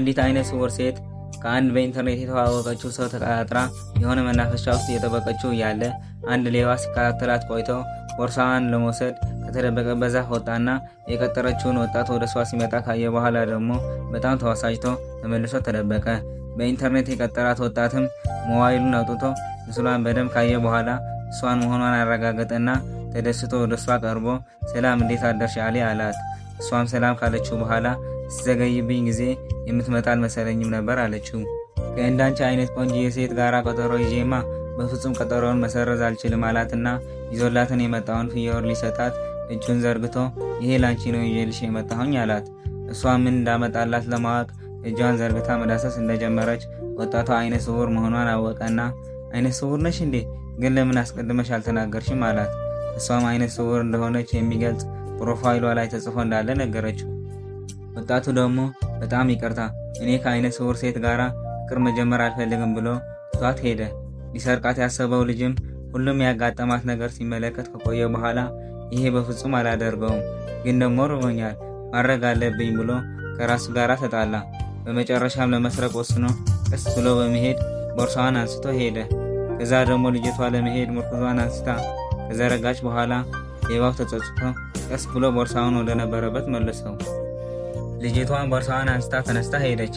አንዲት አይነ ስውር ሴት ከአንድ በኢንተርኔት የተዋወቀችው ሰው ተቀጣጥራ የሆነ መናፈሻ ውስጥ እየጠበቀችው እያለ አንድ ሌባ ሲከታተላት ቆይቶ ቦርሳዋን ለመውሰድ ከተደበቀበት ዛፍ ወጣና የቀጠረችውን ወጣት ወደ እሷ ሲመጣ ካየ በኋላ ደግሞ በጣም ተወሳጭቶ ተመልሶ ተደበቀ። በኢንተርኔት የቀጠራት ወጣትም ሞባይሉን አውጥቶ ምስሏን በደንብ ካየ በኋላ እሷን መሆኗን አረጋገጠና ተደስቶ ወደ እሷ ቀርቦ ሰላም እንዴት አደርሽ አሊ አላት። እሷም ሰላም ካለችው በኋላ ስትዘገይብኝ ጊዜ የምትመጣ አልመሰለኝም ነበር አለችው። ከእንዳንቺ አይነት ቆንጆ ሴት ጋር ቀጠሮ ይዤማ በፍጹም ቀጠሮውን መሰረዝ አልችልም አላትና ይዞላትን የመጣውን ፍየወር ሊሰጣት እጁን ዘርግቶ ይሄ ላንቺ ነው ይዤልሽ የመጣሁኝ አላት። እሷ ምን እንዳመጣላት ለማወቅ እጇን ዘርግታ መዳሰስ እንደጀመረች ወጣቷ አይነ ስውር መሆኗን አወቀና አይነ ስውር ነሽ እንዴ? ግን ለምን አስቀድመሽ አልተናገርሽም አላት። እሷም አይነ ስውር እንደሆነች የሚገልጽ ፕሮፋይሏ ላይ ተጽፎ እንዳለ ነገረችው። ወጣቱ ደግሞ በጣም ይቅርታ እኔ ከአይነ ስውር ሴት ጋር ፍቅር መጀመር አልፈልግም ብሎ ትቷት ሄደ። ሊሰርቃት ያሰበው ልጅም ሁሉም ያጋጠማት ነገር ሲመለከት ከቆየ በኋላ ይሄ በፍጹም አላደርገውም፣ ግን ደግሞ ርቦኛል ማድረግ አለብኝ ብሎ ከራሱ ጋር ተጣላ። በመጨረሻም ለመስረቅ ወስኖ ቀስ ብሎ በመሄድ ቦርሳዋን አንስቶ ሄደ። ከዛ ደግሞ ልጅቷ ለመሄድ ምርኩዟን አንስታ ከዘረጋች በኋላ ሌባው ተጸጽቶ ቀስ ብሎ ቦርሳውን ወደ ነበረበት መለሰው። ልጅቷን ቦርሳዋን አንስታ ተነስታ ሄደች።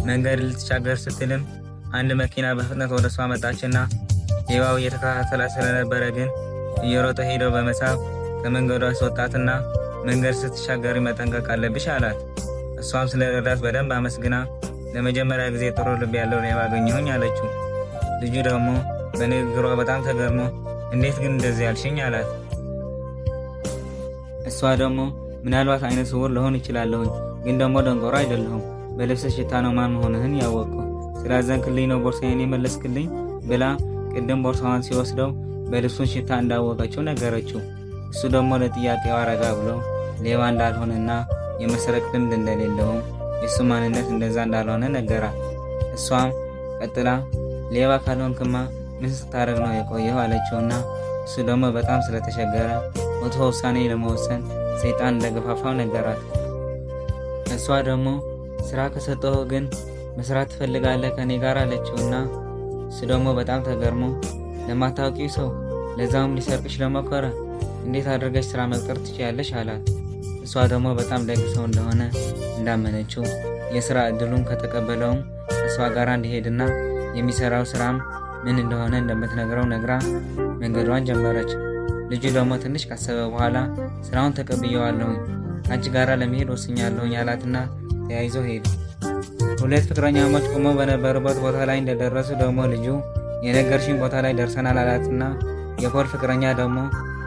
መንገድ ልትሻገር ስትልም አንድ መኪና በፍጥነት ወደ እሷ መጣችና ሌባው እየተከታተላ ስለነበረ ግን እየሮጠ ሄዶ በመሳብ ከመንገዱ አስወጣትና መንገድ ስትሻገሪ መጠንቀቅ አለብሽ አላት። እሷም ስለ ረዳት በደንብ አመስግና ለመጀመሪያ ጊዜ ጥሩ ልብ ያለው ሌባ አገኘሁኝ አለችው። ልጁ ደግሞ በንግግሯ በጣም ተገርሞ እንዴት ግን እንደዚህ ያልሽኝ አላት። እሷ ደግሞ ምናልባት አይነ ስውር ልሆን ይችላለሁኝ፣ ግን ደግሞ ደንቆሮ አይደለሁም። በልብስ ሽታ ነው ማን መሆንህን ያወቅኩ። ስላዘንክልኝ ነው ቦርሳዬን የመለስክልኝ ብላ ቅድም ቦርሳዋን ሲወስደው በልብሱን ሽታ እንዳወቀችው ነገረችው። እሱ ደግሞ ለጥያቄው አረጋ ብሎ ሌባ እንዳልሆነና የመስረቅ ልምድ እንደሌለውም የእሱ ማንነት እንደዛ እንዳልሆነ ነገራት። እሷም ቀጥላ ሌባ ካልሆንክማ ምን ስታደርግ ነው የቆየው አለችውና እሱ ደግሞ በጣም ስለተቸገረ መጥፎ ውሳኔ ለመወሰን ሰይጣን እንደገፋፋው ነገራት። እሷ ደግሞ ስራ ከሰጠው ግን መስራት ትፈልጋለህ ከኔ ጋር አለችውና እሱ ደግሞ በጣም ተገርሞ ለማታውቂው ሰው ለዛውም ሊሰርቅሽ ለሞከረ እንዴት አድርገሽ ስራ መቅጠር ትችያለሽ አላት። እሷ ደግሞ በጣም ደግ ሰው እንደሆነ እንዳመነችው የስራ እድሉን ከተቀበለውም እሷ ጋር እንዲሄድና የሚሰራው ስራም ምን እንደሆነ እንደምትነግረው ነግራ መንገዷን ጀመረች። ልጁ ደግሞ ትንሽ ካሰበ በኋላ ስራውን ተቀብየዋለሁኝ አንቺ ጋራ ለመሄድ ወስኛለሁኝ አላትና ተያይዞ ሄዱ። ሁለት ፍቅረኛሞች ቆመው በነበሩበት ቦታ ላይ እንደደረሱ ደግሞ ልጁ የነገርሽኝ ቦታ ላይ ደርሰናል አላትና የፖል ፍቅረኛ ደግሞ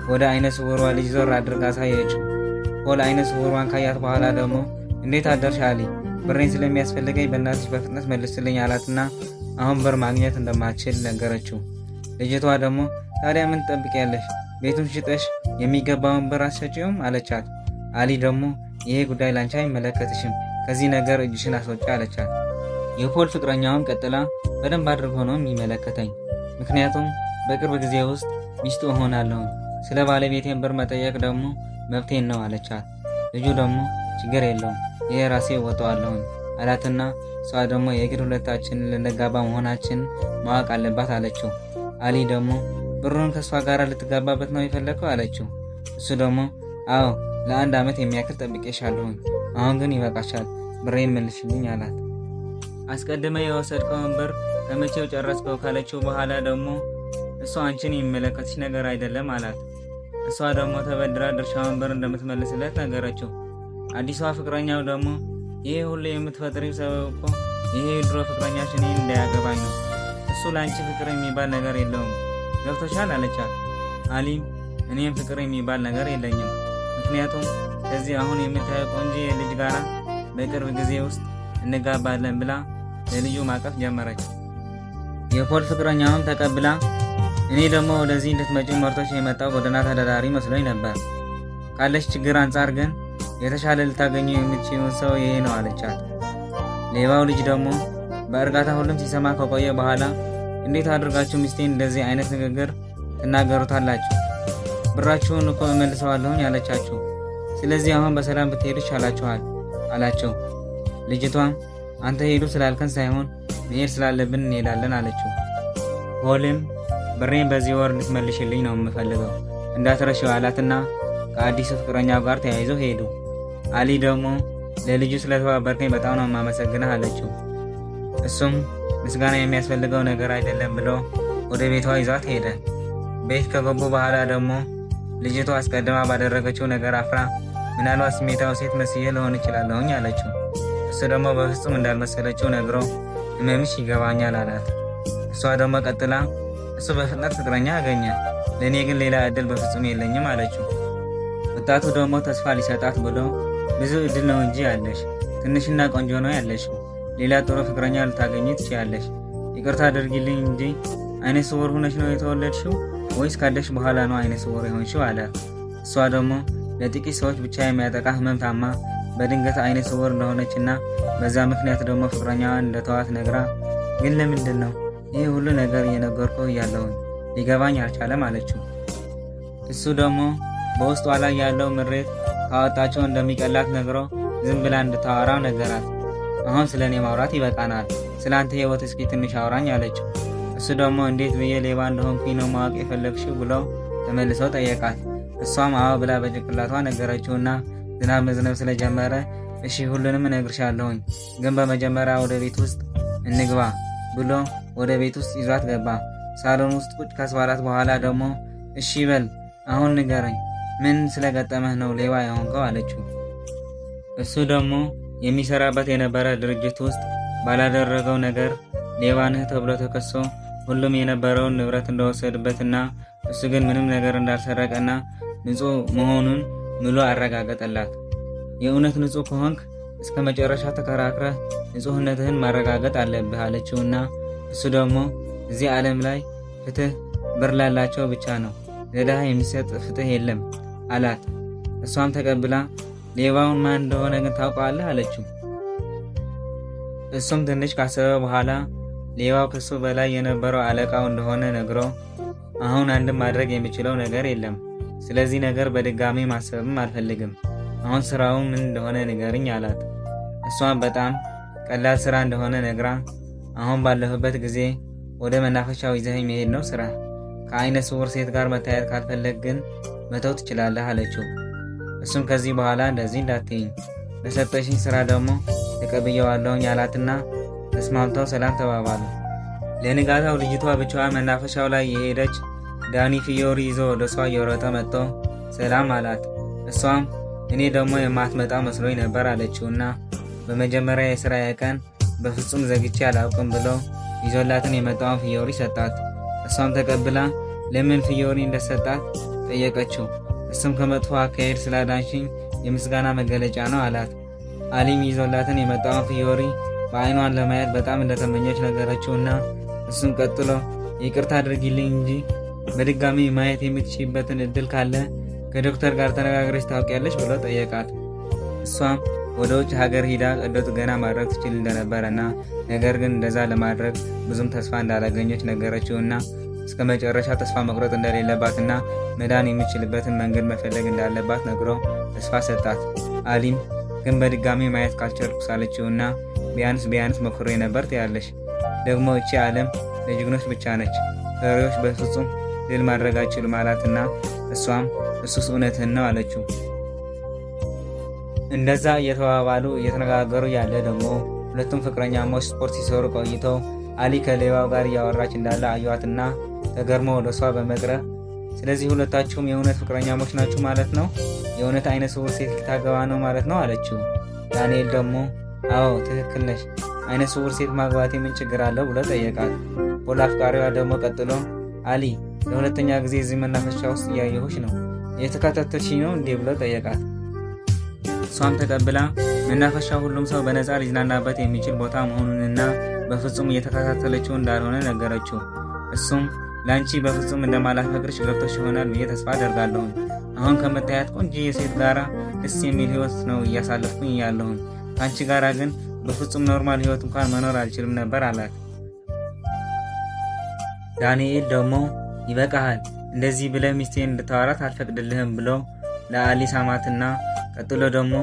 ወደ አይነ ስውሯ ልጅ ዞር አድርጋ አሳየችው። ፖል አይነ ስውሯን ካያት በኋላ ደግሞ እንዴት አደርሽ አሊ፣ ብሬን ስለሚያስፈልገኝ በእናትሽ በፍጥነት መልስልኝ አላትና አሁን ብር ማግኘት እንደማትችል ነገረችው። ልጅቷ ደግሞ ታዲያ ምን ትጠብቂያለሽ? ቤቱን ሽጠሽ የሚገባውን ብር አትሰጪውም አለቻት። አሊ ደግሞ ይሄ ጉዳይ ላንቺ አይመለከትሽም፣ ከዚህ ነገር እጅሽን አስወጪ አለቻት። የፖል ፍቅረኛውን ቀጥላ በደንብ አድርጎ ነው የሚመለከተኝ፣ ምክንያቱም በቅርብ ጊዜ ውስጥ ሚስቱ እሆናለሁኝ፣ ስለ ባለቤቴን ብር መጠየቅ ደግሞ መብቴን ነው አለቻት። ልጁ ደግሞ ችግር የለውም ይሄ ራሴ እወጣዋለሁኝ አላትና እሷ ደግሞ የግድ ሁለታችንን ልንጋባ መሆናችን ማወቅ አለባት አለችው። አሊ ደግሞ ብሩን ከእሷ ጋር ልትጋባበት ነው የፈለግከው አለችው። እሱ ደግሞ አዎ ለ1 ዓመት የሚያክል ጠብቄሻለሁኝ፣ አሁን ግን ይበቃሻል፣ ብሬን መልሽልኝ አላት። አስቀድመ የወሰድከውን ብር ከመቼው ጨረስከው ካለችው በኋላ ደግሞ እሷ አንቺን የሚመለከትሽ ነገር አይደለም አላት። እሷ ደግሞ ተበድራ ድርሻውን ብር እንደምትመልስለት ነገረችው። አዲሷ ፍቅረኛው ደግሞ ይሄ ሁሉ የምትፈጥሪው ሰበብ እኮ ይሄ ድሮ ፍቅረኛሽ እኔን እንዳያገባኝ ነው፣ እሱ ለአንቺ ፍቅር የሚባል ነገር የለውም ገብቶሻል አለቻት። አሊም እኔም ፍቅር የሚባል ነገር የለኝም፣ ምክንያቱም ከዚህ አሁን የምታየው ቆንጆ የልጅ ጋራ በቅርብ ጊዜ ውስጥ እንጋባለን ብላ ለልጁ ማቀፍ ጀመረች። የፖል ፍቅረኛውም ተቀብላ እኔ ደግሞ ወደዚህ እንድትመጪ መርቶች የመጣው ጎዳና ተዳዳሪ መስሎኝ ነበር፣ ካለሽ ችግር አንጻር ግን የተሻለ ልታገኙ የምትችይውን ሰው ይሄ ነው አለቻት። ሌባው ልጅ ደግሞ በእርጋታ ሁሉም ሲሰማ ከቆየ በኋላ እንዴት አድርጋችሁ ሚስቴን እንደዚህ አይነት ንግግር ትናገሩታላችሁ? ብራችሁን እኮ እመልሰዋለሁኝ አለቻችሁ። ስለዚህ አሁን በሰላም ብትሄዱ ይሻላችኋል አላቸው። ልጅቷም አንተ ሄዱ ስላልከን ሳይሆን መሄድ ስላለብን እንሄዳለን አለችው። ፖልም ብሬን በዚህ ወር እንድትመልሽልኝ ነው የምፈልገው እንዳትረሺው አላትና ከአዲሱ ፍቅረኛው ጋር ተያይዘው ሄዱ። አሊ ደግሞ ለልጁ ስለተባበርከኝ በጣም ነው የማመሰግንህ አለችው። እሱም ምስጋና የሚያስፈልገው ነገር አይደለም ብሎ ወደ ቤቷ ይዟት ሄደ። ቤት ከገቡ በኋላ ደግሞ ልጅቷ አስቀድማ ባደረገችው ነገር አፍራ ምናልባት ስሜታዊ ሴት መስዬ ልሆን እችላለሁኝ አለችው። እሱ ደግሞ በፍጹም እንዳልመሰለችው ነግሮ ህመምሽ ይገባኛል አላት። እሷ ደግሞ ቀጥላ እሱ በፍጥነት ፍቅረኛ አገኘ፣ ለእኔ ግን ሌላ እድል በፍጹም የለኝም አለችው። ወጣቱ ደግሞ ተስፋ ሊሰጣት ብሎ ብዙ እድል ነው እንጂ ያለሽ፣ ትንሽና ቆንጆ ነው ያለሽው፣ ሌላ ጥሩ ፍቅረኛ ልታገኝ ትችያለሽ። ይቅርታ አድርጊልኝ እንጂ አይነ ስውር ሆነሽ ነው የተወለድሽው ወይስ ካደሽ በኋላ ነው አይነ ስውር የሆንሽው አላት። እሷ ደግሞ ለጥቂት ሰዎች ብቻ የሚያጠቃ ህመም ታማ በድንገት አይነ ስውር እንደሆነችና በዛ ምክንያት ደግሞ ፍቅረኛዋን እንደተዋት ነግራ፣ ግን ለምንድን ነው ይህ ሁሉ ነገር እየነገርኩህ እያለሁኝ ሊገባኝ አልቻለም አለችው። እሱ ደግሞ በውስጧ ላይ ያለው ምሬት ካወጣቸው እንደሚቀላት ነግሮ ዝም ብላ እንድታወራው ነገራት። አሁን ስለ እኔ ማውራት ይበቃናል፣ ስለ አንተ ህይወት እስኪ ትንሽ አውራኝ አለችው። እሱ ደግሞ እንዴት ብዬ ሌባ እንደሆንኩኝ ነው ማወቅ የፈለግሽው ብሎ ተመልሰው ጠየቃት። እሷም አዎ ብላ በጭንቅላቷ ነገረችውና ዝናብ መዝነብ ስለጀመረ እሺ ሁሉንም እነግርሻለሁኝ፣ ግን በመጀመሪያ ወደ ቤት ውስጥ እንግባ ብሎ ወደ ቤት ውስጥ ይዟት ገባ። ሳሎን ውስጥ ቁጭ ካስባላት በኋላ ደግሞ እሺ በል አሁን ንገረኝ፣ ምን ስለገጠመህ ነው ሌባ የሆንከው አለችው። እሱ ደግሞ የሚሰራበት የነበረ ድርጅት ውስጥ ባላደረገው ነገር ሌባ ነህ ተብሎ ተከሶ ሁሉም የነበረውን ንብረት እንደወሰድበትና እሱ ግን ምንም ነገር እንዳልሰረቀና ንጹህ መሆኑን ምሎ አረጋገጠላት። የእውነት ንጹህ ከሆንክ እስከ መጨረሻ ተከራክረህ ንጹህነትህን ማረጋገጥ አለብህ አለችውና እሱ ደግሞ እዚህ ዓለም ላይ ፍትህ ብር ላላቸው ብቻ ነው፣ ለድሃ የሚሰጥ ፍትህ የለም አላት። እሷም ተቀብላ ሌባውን ማን እንደሆነ ግን ታውቀዋለህ አለችው። እሱም ትንሽ ካሰበ በኋላ ሌባው ከሱ በላይ የነበረው አለቃው እንደሆነ ነግሮ አሁን አንድም ማድረግ የሚችለው ነገር የለም፣ ስለዚህ ነገር በድጋሚ ማሰብም አልፈልግም፣ አሁን ስራው ምን እንደሆነ ንገርኝ አላት። እሷም በጣም ቀላል ስራ እንደሆነ ነግራ አሁን ባለሁበት ጊዜ ወደ መናፈሻው ይዘኸኝ መሄድ ነው ስራ፣ ከአይነ ስውር ሴት ጋር መታየት ካልፈለግ ግን መተው ትችላለህ አለችው። እሱም ከዚህ በኋላ እንደዚህ እንዳትይኝ፣ ለሰጠሽኝ ስራ ደግሞ ተቀብየዋለሁኝ አላትና ተስማምተው ሰላም ተባባሉ። ለንጋታው ልጅቷ ብቻዋን መናፈሻው ላይ የሄደች ዳኒ ፊዮሪ ይዞ ወደ እሷ እየሮጠ መጥቶ ሰላም አላት። እሷም እኔ ደግሞ የማትመጣ መስሎኝ ነበር አለችውና በመጀመሪያ የስራ ቀን በፍጹም ዘግቼ አላውቅም ብሎ ይዞላትን የመጣውን ፊዮሪ ሰጣት። እሷም ተቀብላ ለምን ፊዮሪ እንደሰጣት ጠየቀችው። እሱም ከመጥፎ አካሄድ ስላዳንሽኝ የምስጋና መገለጫ ነው አላት። አሊም ይዞላትን የመጣውን ፊዮሪ በአይኗን ለማየት በጣም እንደተመኘች ነገረችውና እሱም ቀጥሎ ይቅርታ አድርጊልኝ እንጂ በድጋሚ ማየት የምትችይበትን እድል ካለ ከዶክተር ጋር ተነጋግረች ታውቂያለሽ ብሎ ጠየቃት። እሷም ወደ ውጭ ሀገር ሂዳ ቀዶ ጥገና ማድረግ ትችል እንደነበረና ነገር ግን እንደዛ ለማድረግ ብዙም ተስፋ እንዳላገኘች ነገረችውና እስከ መጨረሻ ተስፋ መቁረጥ እንደሌለባትና መዳን የሚችልበትን መንገድ መፈለግ እንዳለባት ነግሮ ተስፋ ሰጣት። አሊም ግን በድጋሚ ማየት ካልቻልኩ ሳለችውና ቢያንስ መኩሬ ነበር ትያለሽ፣ ደግሞ እቺ ዓለም ለጀግኖች ብቻ ነች፣ ፈሪዎች በፍጹም ድል ማድረግ አይችሉም አላትና እሷም እሱስ እውነትህን ነው አለችው። እንደዛ እየተባባሉ እየተነጋገሩ ያለ ደግሞ ሁለቱም ፍቅረኛሞች ስፖርት ሲሰሩ ቆይተው አሊ ከሌባው ጋር እያወራች እንዳለ አዩዋትና ተገርሞ ወደ እሷ በመቅረብ ስለዚህ ሁለታችሁም የእውነት ፍቅረኛሞች ናችሁ ማለት ነው? የእውነት አይነ ስውር ሴት ልታገባ ነው ማለት ነው አለችው። ዳንኤል ደግሞ አዎ ትክክል ነሽ፣ አይነ ስውር ሴት ማግባት ምን ችግር አለው ብሎ ጠየቃት። ፖል አፍቃሪዋ ደግሞ ቀጥሎ አሊ ለሁለተኛ ጊዜ እዚህ መናፈሻ ውስጥ እያየሁሽ ነው፣ የተከታተልሽኝ ነው እንዴ ብሎ ጠየቃት። እሷም ተቀብላ መናፈሻ ሁሉም ሰው በነፃ ሊዝናናበት የሚችል ቦታ መሆኑንና በፍጹም እየተከታተለችው እንዳልሆነ ነገረችው። እሱም ላንቺ በፍጹም እንደማላፈቅርሽ ገብቶሽ ይሆናል ብዬ ተስፋ አደርጋለሁ። አሁን ከመታያት ቆንጆ የሴት ጋራ ደስ የሚል ህይወት ነው እያሳለፍኩኝ ያለሁኝ። ከአንቺ ጋራ ግን በፍጹም ኖርማል ህይወት እንኳን መኖር አልችልም ነበር አላት። ዳንኤል ደግሞ ይበቃሃል፣ እንደዚህ ብለህ ሚስቴን እንድታወራት አልፈቅድልህም ብሎ ለአሊ ሳማትና ቀጥሎ ደግሞ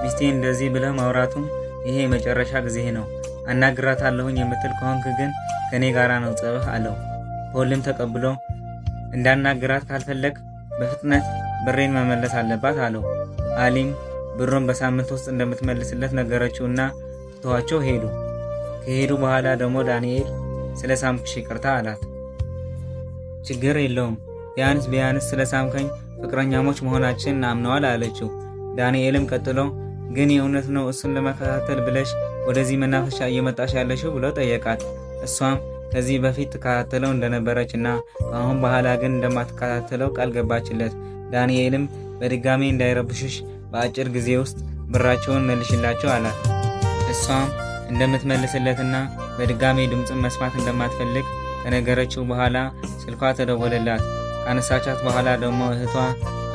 ሚስቴን እንደዚህ ብለህ ማውራቱም ይሄ የመጨረሻ ጊዜ ነው፣ አናግራታለሁኝ የምትል ከሆንክ ግን ከኔ ጋራ ነው ጸብህ አለው። ፖልም ተቀብሎ እንዳናግራት ካልፈለግ በፍጥነት ብሬን መመለስ አለባት አለው። አሊም ብሩን በሳምንት ውስጥ እንደምትመልስለት ነገረችውና ትተዋቸው ሄዱ። ከሄዱ በኋላ ደግሞ ዳንኤል ስለ ሳምኩሽ ይቅርታ አላት። ችግር የለውም ቢያንስ ስለ ሳምከኝ ፍቅረኛሞች መሆናችንን አምነዋል አለችው። ዳንኤልም ቀጥሎ ግን የእውነት ነው እሱን ለመከታተል ብለሽ ወደዚህ መናፈሻ እየመጣሽ ያለሽው ብሎ ጠየቃት። እሷም ከዚህ በፊት ትከታተለው እንደነበረች እና ከአሁን በኋላ ግን እንደማትከታተለው ቃል ገባችለት። ዳንኤልም በድጋሚ እንዳይረብሽሽ በአጭር ጊዜ ውስጥ ብራቸውን መልሽላቸው አላት። እሷም እንደምትመልስለትና በድጋሚ ድምፅን መስማት እንደማትፈልግ ከነገረችው በኋላ ስልኳ ተደወለላት። ካነሳቻት በኋላ ደግሞ እህቷ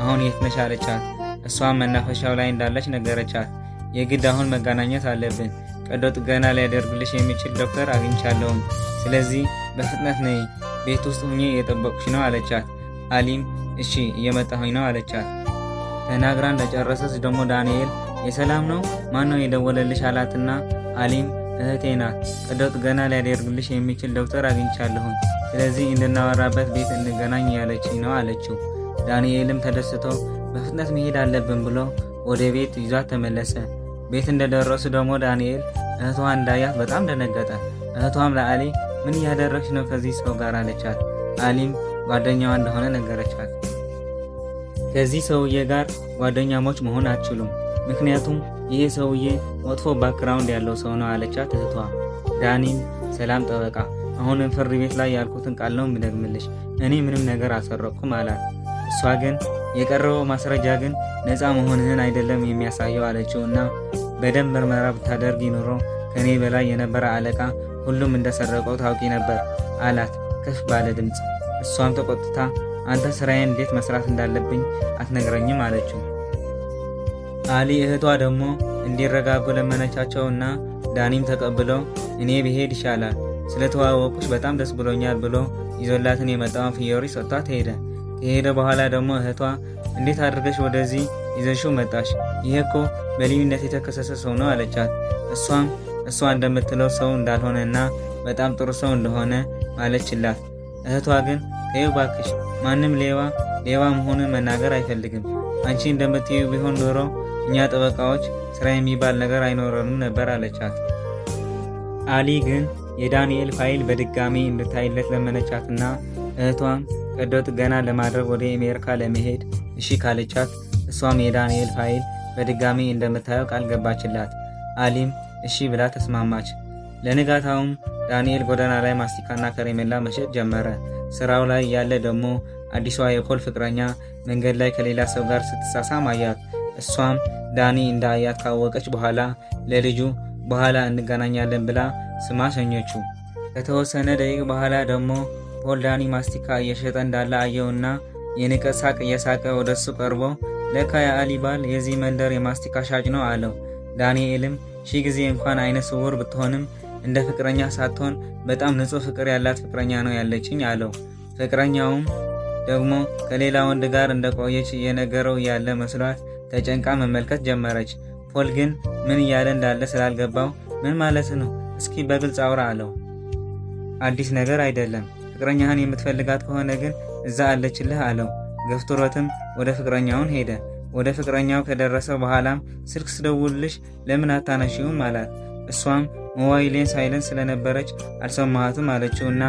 አሁን የት ነሽ አለቻት። እሷም መናፈሻው ላይ እንዳለች ነገረቻት። የግድ አሁን መገናኘት አለብን፣ ቀዶ ጥገና ሊያደርግልሽ የሚችል ዶክተር አግኝቻለሁም፣ ስለዚህ በፍጥነት ነይ፣ ቤት ውስጥ ሁኜ እየጠበቁሽ ነው አለቻት። አሊም እሺ እየመጣሁኝ ነው አለቻት። ተናግራ እንደጨረሰች ደግሞ ዳንኤል የሰላም ነው ማን ነው የደወለልሽ አላትና አሊም እህቴ ናት፣ ቀዶ ጥገና ሊያደርግልሽ የሚችል ዶክተር አግኝቻለሁኝ፣ ስለዚህ እንድናወራበት ቤት እንገናኝ ያለችኝ ነው አለችው። ዳንኤልም ተደስቶ በፍጥነት መሄድ አለብን ብሎ ወደ ቤት ይዟት ተመለሰ። ቤት እንደደረሱ ደግሞ ዳንኤል እህቷ እንዳያት በጣም ደነገጠ። እህቷም ለአሊ ምን እያደረግሽ ነው ከዚህ ሰው ጋር አለቻት። አሊም ጓደኛዋ እንደሆነ ነገረቻት። ከዚህ ሰውዬ ጋር ጓደኛሞች መሆን አትችሉም፣ ምክንያቱም ይሄ ሰውዬ መጥፎ ባክግራውንድ ያለው ሰው ነው አለቻት እህቷ። ዳኒም ሰላም ጠበቃ፣ አሁንም ፍርድ ቤት ላይ ያልኩትን ቃል ነው የምደግምልሽ፣ እኔ ምንም ነገር አልሰረቅኩም አላት። እሷ ግን የቀረበው ማስረጃ ግን ነፃ መሆንህን አይደለም የሚያሳየው አለችውና በደንብ ምርመራ ብታደርጊ ኑሮ ከኔ በላይ የነበረ አለቃ ሁሉም እንደሰረቀው ታውቂ ነበር አላት ከፍ ባለ ድምፅ። እሷም ተቆጥታ አንተ ስራዬን እንዴት መስራት እንዳለብኝ አትነግረኝም አለችው። አሊ እህቷ ደግሞ እንዲረጋጉ ለመነቻቸውና ዳኒም ተቀብለው እኔ ብሄድ ይሻላል፣ ስለተዋወቁሽ በጣም ደስ ብሎኛል ብሎ ይዞላትን የመጣውን ፊዮሪ ሰጥቷት ሄደ። ከሄደ በኋላ ደግሞ እህቷ እንዴት አድርገሽ ወደዚህ ይዘሽው መጣሽ? ይሄ እኮ በሌብነት የተከሰሰ ሰው ነው አለቻት። እሷም እሷ እንደምትለው ሰው እንዳልሆነና በጣም ጥሩ ሰው እንደሆነ ማለችላት። እህቷ ግን ተይው ባክሽ፣ ማንም ሌባ መሆኑን መናገር አይፈልግም። አንቺ እንደምትዩ ቢሆን ኖሮ እኛ ጠበቃዎች ስራ የሚባል ነገር አይኖረንም ነበር አለቻት። አሊ ግን የዳንኤል ፋይል በድጋሚ እንድታይለት ለመነቻትና እህቷም ቀዶ ጥገና ለማድረግ ወደ አሜሪካ ለመሄድ እሺ ካለቻት እሷም የዳንኤል ፋይል በድጋሚ እንደምታየው ቃል ገባችላት። አሊም እሺ ብላ ተስማማች። ለንጋታውም ዳንኤል ጎዳና ላይ ማስቲካና ከረሜላ መሸጥ ጀመረ። ስራው ላይ ያለ ደግሞ አዲሷ የፖል ፍቅረኛ መንገድ ላይ ከሌላ ሰው ጋር ስትሳሳም አያት። እሷም ዳኒ እንዳያት ካወቀች በኋላ ለልጁ በኋላ እንገናኛለን ብላ ስማ ሸኘችው። ከተወሰነ ደቂቃ በኋላ ደግሞ ፖል ዳኒ ማስቲካ እየሸጠ እንዳለ አየውና የንቀት ሳቅ እየሳቀ ወደሱ ቀርቦ ለካ የአሊ ባል የዚህ መንደር የማስቲካ ሻጭ ነው አለው። ዳንኤልም ሺህ ጊዜ እንኳን አይነ ስውር ብትሆንም እንደ ፍቅረኛ ሳትሆን በጣም ንጹህ ፍቅር ያላት ፍቅረኛ ነው ያለችኝ አለው። ፍቅረኛውም ደግሞ ከሌላ ወንድ ጋር እንደቆየች እየነገረው ያለ መስሏት ተጨንቃ መመልከት ጀመረች። ፖል ግን ምን እያለ እንዳለ ስላልገባው ምን ማለት ነው? እስኪ በግልጽ አውራ አለው። አዲስ ነገር አይደለም፣ ፍቅረኛህን የምትፈልጋት ከሆነ ግን እዛ አለችልህ አለው። ገፍትሮትም ወደ ፍቅረኛውን ሄደ። ወደ ፍቅረኛው ከደረሰ በኋላም ስልክ ስደውልልሽ ለምን አታነሺውም አላት። እሷም ሞባይሌን ሳይለንስ ስለነበረች አልሰማሃትም አለችውና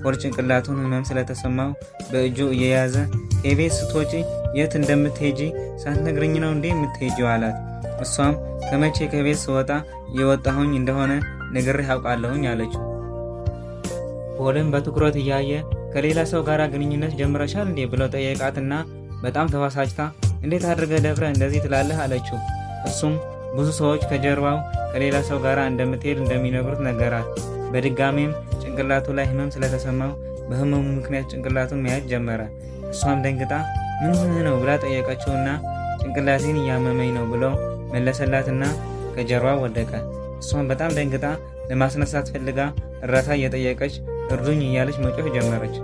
ፖል ጭንቅላቱን ህመም ስለተሰማው በእጁ እየያዘ ከቤት ስትወጪ የት እንደምትሄጂ ሳትነግረኝ ነው እንዴ የምትሄጂው አላት። እሷም ከመቼ ከቤት ስወጣ እየወጣሁኝ እንደሆነ ነግሬህ አውቃለሁኝ አለችው። ፖልም በትኩረት እያየ ከሌላ ሰው ጋር ግንኙነት ጀምረሻል እንዴ ብለው ጠየቃትና በጣም ተዋሳጅታ እንዴት አድርገህ ደፍረህ እንደዚህ ትላለህ አለችው። እሱም ብዙ ሰዎች ከጀርባው ከሌላ ሰው ጋር እንደምትሄድ እንደሚነግሩት ነገራት። በድጋሚም ጭንቅላቱ ላይ ህመም ስለተሰማው በህመሙ ምክንያት ጭንቅላቱን መያዝ ጀመረ። እሷም ደንግጣ ምን ሆነህ ነው ብላ ጠየቀችውና ጭንቅላቴን እያመመኝ ነው ብሎ መለሰላትና ከጀርባ ወደቀ። እሷም በጣም ደንግጣ ለማስነሳት ፈልጋ እርዳታ እየጠየቀች እርዱኝ እያለች መጮህ ጀመረች።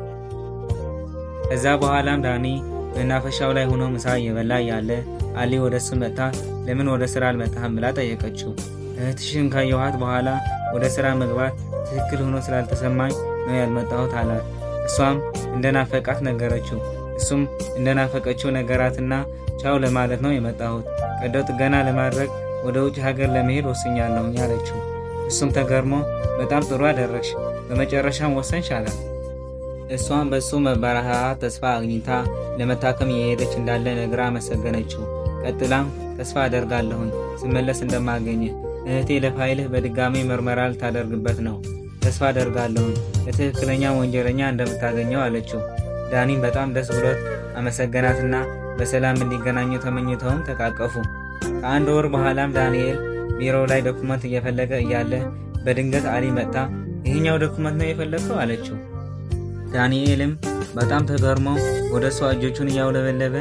ከዛ በኋላም ዳኒ መናፈሻው ላይ ሆኖ ምሳ እየበላ ያለ አሊ ወደሱ መጣ። ለምን ወደ ስራ አልመጣህም ብላ ጠየቀችው። እህትሽን ካየኋት በኋላ ወደ ስራ መግባት ትክክል ሆኖ ስላልተሰማኝ ነው ያልመጣሁት አላት። እሷም እንደናፈቃት ነገረችው። እሱም እንደናፈቀችው ነገራትና ቻው ለማለት ነው የመጣሁት፣ ቀዶ ጥገና ለማድረግ ወደ ውጭ ሀገር ለመሄድ ወስኛለሁ አለችው። እሱም ተገርሞ በጣም ጥሩ አደረግሽ፣ በመጨረሻም ወሰንሽ አላት። እሷም በሱ መበረታታት ተስፋ አግኝታ ለመታከም የሄደች እንዳለ ነግራ አመሰገነችው። ቀጥላም ተስፋ አደርጋለሁኝ ስመለስ እንደማገኝህ፣ እህቴ ለፋይልህ በድጋሚ ምርመራ ልታደርግበት ነው። ተስፋ አደርጋለሁኝ ለትክክለኛ ወንጀለኛ እንደምታገኘው አለችው። ዳኒም በጣም ደስ ብሎት አመሰገናትና በሰላም እንዲገናኙ ተመኝተውም ተቃቀፉ። ከአንድ ወር በኋላም ዳንኤል ቢሮው ላይ ዶኩመንት እየፈለገ እያለ በድንገት አሊ መጣ። ይህኛው ዶኩመንት ነው የፈለግከው አለችው። ዳንኤልም በጣም ተገርሞ ወደ እሷ እጆቹን እያውለበለበ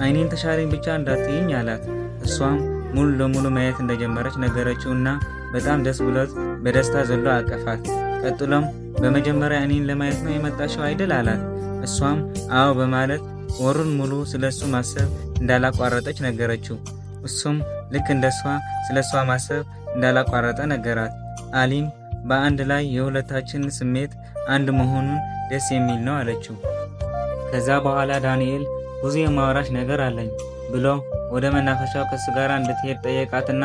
አይኔን ተሻለኝ ብቻ እንዳትይኝ አላት። እሷም ሙሉ ለሙሉ ማየት እንደጀመረች ነገረችውና በጣም ደስ ብሎት በደስታ ዘሎ አቀፋት። ቀጥሎም በመጀመሪያ እኔን ለማየት ነው የመጣሽው አይደል አላት። እሷም አዎ በማለት ወሩን ሙሉ ስለሱ ማሰብ እንዳላቋረጠች ነገረችው። እሱም ልክ እንደሷ ስለሷ ማሰብ እንዳላቋረጠ ነገራት። አሊም በአንድ ላይ የሁለታችን ስሜት አንድ መሆኑን ደስ የሚል ነው አለችው። ከዛ በኋላ ዳንኤል ብዙ የማወራሽ ነገር አለኝ ብሎ ወደ መናፈሻው ከሱ ጋር እንድትሄድ ጠየቃትና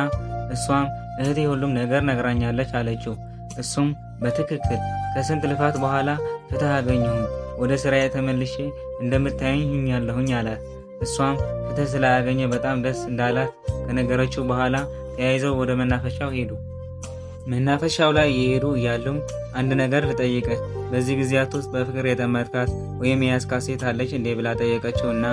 እሷም እህቴ ሁሉም ነገር ነግራኛለች አለችው። እሱም በትክክል ከስንት ልፋት በኋላ ፍትህ አገኘሁኝ፣ ወደ ስራዬ ተመልሼ እንደምታየኝ ሁኛለሁኝ አላት። እሷም ፍትህ ስላገኘ በጣም ደስ እንዳላት ከነገረችው በኋላ ተያይዘው ወደ መናፈሻው ሄዱ። መናፈሻው ላይ የሄዱ እያሉም አንድ ነገር ልጠይቅህ፣ በዚህ ጊዜያት ውስጥ በፍቅር የጠመድካት ወይም የያዝካት ሴት አለች እንዴ ብላ ጠየቀችውና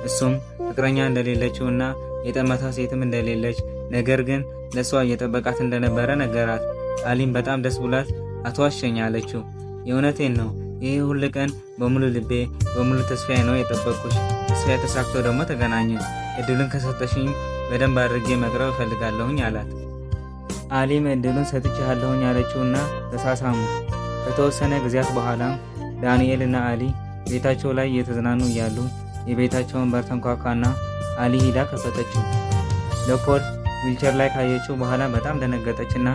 እሱም ፍቅረኛ እንደሌለችውና የጠመታት ሴትም እንደሌለች ነገር ግን ለሷ እየጠበቃት እንደነበረ ነገራት። አሊም በጣም ደስ ብሏት አትዋሸኝ አለችው። የእውነቴን ነው፣ ይህ ሁሉ ቀን በሙሉ ልቤ በሙሉ ተስፋዬ ነው የጠበቅኩሽ። ተስፋዬ ተሳክቶ ደግሞ ተገናኘን። እድሉን ከሰጠሽኝ በደንብ አድርጌ መቅረብ እፈልጋለሁኝ አላት። አሊም እድሉን ሰጥቼሃለሁኝ አለችውና ተሳሳሙ። ከተወሰነ ጊዜያት በኋላ ዳንኤል እና አሊ ቤታቸው ላይ እየተዝናኑ እያሉ የቤታቸውን በር ተንኳኳና አሊ ሂዳ ከፈተችው። ለፖል ዊልቸር ላይ ካየችው በኋላ በጣም ደነገጠችና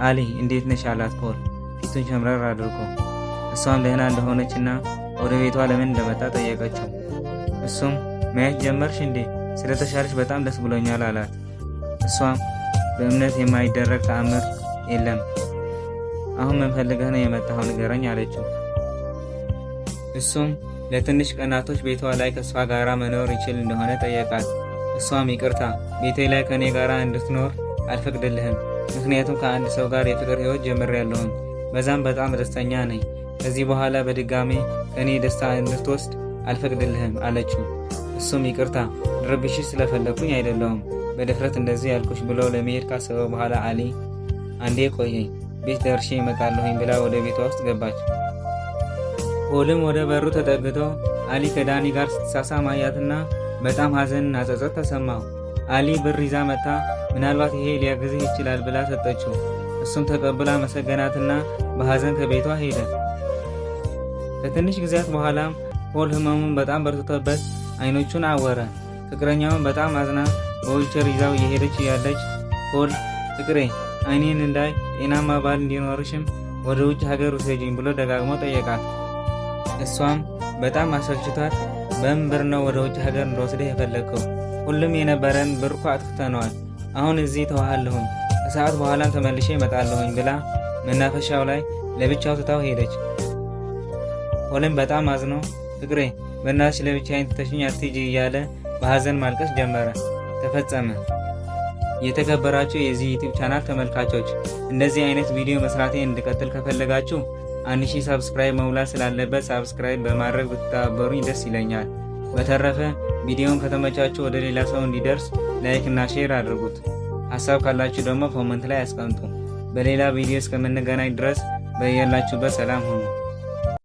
አሊ እንዴት ነሽ አላት። ፖል ፊቱን ሸምረር አድርጎ እሷም ደህና እንደሆነችና ወደ ቤቷ ለምን እንደመጣ ጠየቀችው። እሱም ማየት ጀመርሽ እንዴ? ስለተሻለሽ በጣም ደስ ብሎኛል አላት። እሷም በእምነት የማይደረግ ተአምር የለም፣ አሁን ምን ፈልገህ ነው የመጣኸው ንገረኝ አለችው። እሱም ለትንሽ ቀናቶች ቤቷ ላይ ከእሷ ጋራ መኖር ይችል እንደሆነ ጠየቃት። እሷም ይቅርታ ቤቴ ላይ ከእኔ ጋራ እንድትኖር አልፈቅድልህም፣ ምክንያቱም ከአንድ ሰው ጋር የፍቅር ህይወት ጀምሬያለሁኝ፣ በዛም በጣም ደስተኛ ነኝ። ከዚህ በኋላ በድጋሜ ከእኔ ደስታ እንድትወስድ አልፈቅድልህም አለችው። እሱም ይቅርታ ልረብሽሽ ስለፈለኩኝ አይደለሁም፣ በድፍረት እንደዚህ ያልኩሽ ብሎ ለመሄድ ካሰበ በኋላ አሊ አንዴ ቆየኝ ቤት ደርሼ እመጣለሁኝ ብላ ወደ ቤቷ ውስጥ ገባች። ፖልም ወደ በሩ ተጠግቶ አሊ ከዳኒ ጋር ስትሳሳም አያትና በጣም ሀዘንና ጸጸት ተሰማው። አሊ ብር ይዛ መጣ። ምናልባት ይሄ ሊያግዝህ ይችላል ብላ ሰጠችው። እሱም ተቀብላ መሰገናትና በሀዘን ከቤቷ ሄደ። ከትንሽ ጊዜያት በኋላም ፖል ህመሙን በጣም በርትቶበት አይኖቹን አወረ። ፍቅረኛውን በጣም አዝና በዊልቸር ይዛው እየሄደች ያለች ፖል ፍቅሬ አይኔን እንዳይ ጤናማ ባል እንዲኖርሽም ወደ ውጭ ሀገር ውሰጂኝ ብሎ ደጋግሞ ጠየቃት። እሷም በጣም አሰልችቷት በምን ብር ነው ወደ ውጭ ሀገር እንደወስደህ የፈለግከው? ሁሉም የነበረን ብር እኮ አጥፍተነዋል። አሁን እዚህ ተዋሃለሁኝ፣ ከሰዓት በኋላም ተመልሼ እመጣለሁኝ ብላ መናፈሻው ላይ ለብቻው ትታው ሄደች። ፖልም በጣም አዝኖ ፍቅሬ በእናትሽ ለብቻዬን ትተሽኝ አትሂጂ እያለ በሀዘን ማልቀስ ጀመረ። ተፈጸመ። የተከበራችሁ የዚህ ዩቲዩብ ቻናል ተመልካቾች እንደዚህ አይነት ቪዲዮ መስራቴን እንድቀጥል ከፈለጋችሁ 1000 ሰብስክራይብ መሙላት ስላለበት ሰብስክራይብ በማድረግ ብትተባበሩኝ ደስ ይለኛል። በተረፈ ቪዲዮውን ከተመቻችሁ ወደ ሌላ ሰው እንዲደርስ ላይክ እና ሼር አድርጉት። ሀሳብ ካላችሁ ደግሞ ኮሜንት ላይ አስቀምጡ። በሌላ ቪዲዮ እስከምንገናኝ ድረስ በያላችሁበት ሰላም ሁኑ።